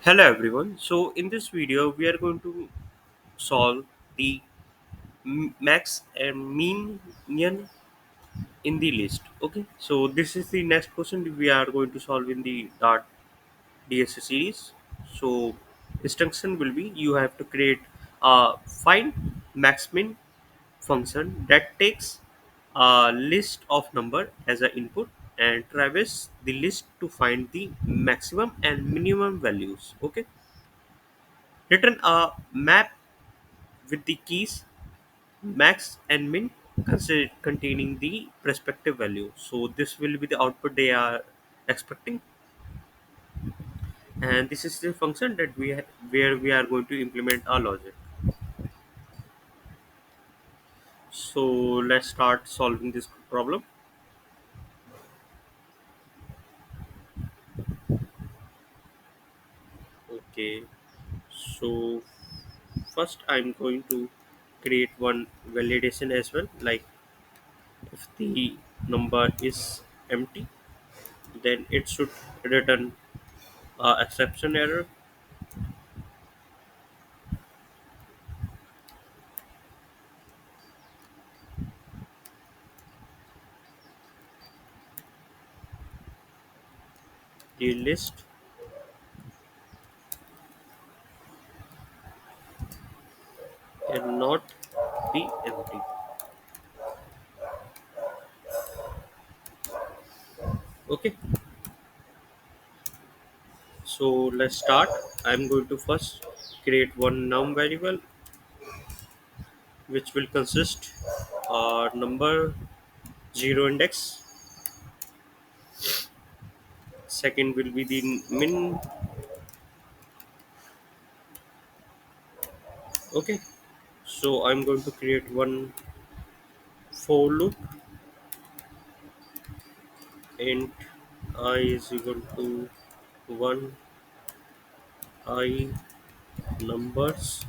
Hello everyone. So in this video we are going to solve the max and mean in the list. Okay. So this is the next question we are going to solve in the Dart DSA series. So instruction will be you have to create a find max min function that takes a list of number as an input and traverse the list to find the maximum and minimum values. Okay. Return a map with the keys max and min containing the respective value. So this will be the output they are expecting, and this is the function that where we are going to implement our logic. So let's start solving this problem. Okay, so first I'm going to create one validation as well, like if the number is empty then it should return exception error. The list cannot be empty. Okay, so let's start. I'm going to first create one num variable which will consist number 0 index. Second will be the min. Okay, so I'm going to create one for loop int I is equal to 1 I numbers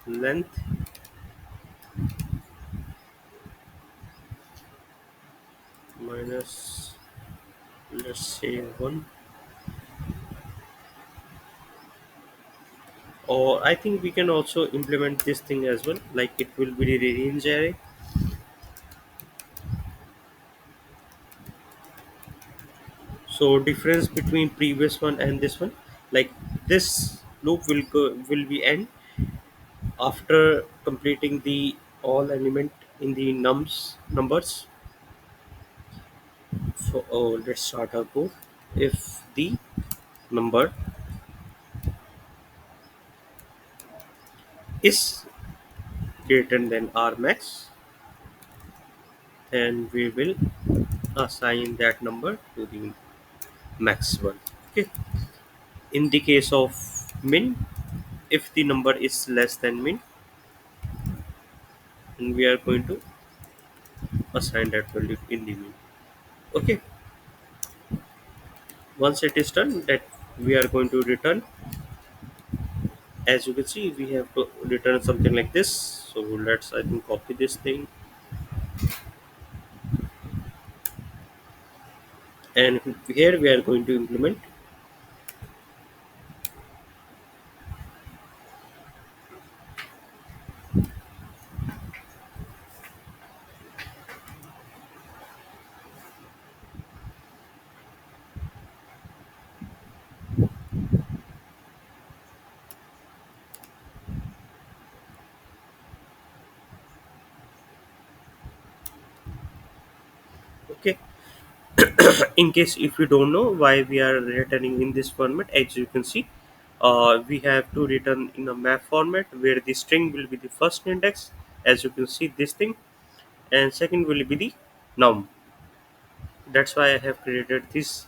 length minus, let's say, 1. Or I think we can also implement this thing as well, like it will be the range array. So difference between previous one and this one, like this loop will be end after completing the all element in the numbers. So let's start our code. If the number is greater than r max, then we will assign that number to the max one. Okay. In the case of min, if the number is less than min, then we are going to assign that value in the min. Okay. Once it is done, that we are going to return. As you can see, we have to return something like this. So let's, I think, copy this thing, and here we are going to implement. Okay. In case if you don't know why we are returning in this format, as you can see, we have to return in a map format where the string will be the first index, as you can see this thing, and second will be the num. That's why I have created this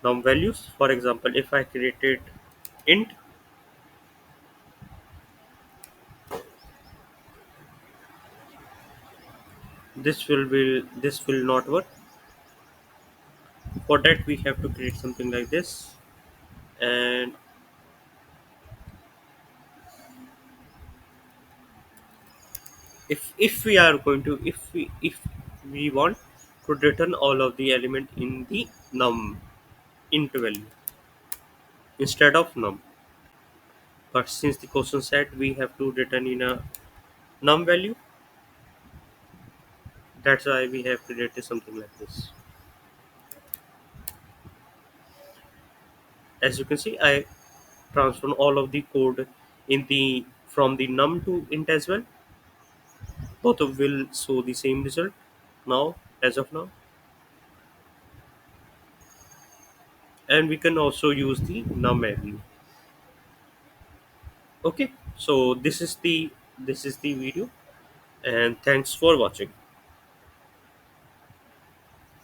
num values. For example, if I created int, this will not work. For that we have to create something like this. And if we are going to, if we want to return all of the element in the num int value, instead of num. But since the question said we have to return in a num value, that's why we have created something like this. As you can see, I transform all of the code in the from the num to int as well. Both of will show the same result now, as of now. And we can also use the num value. Okay, so this is the video, and thanks for watching.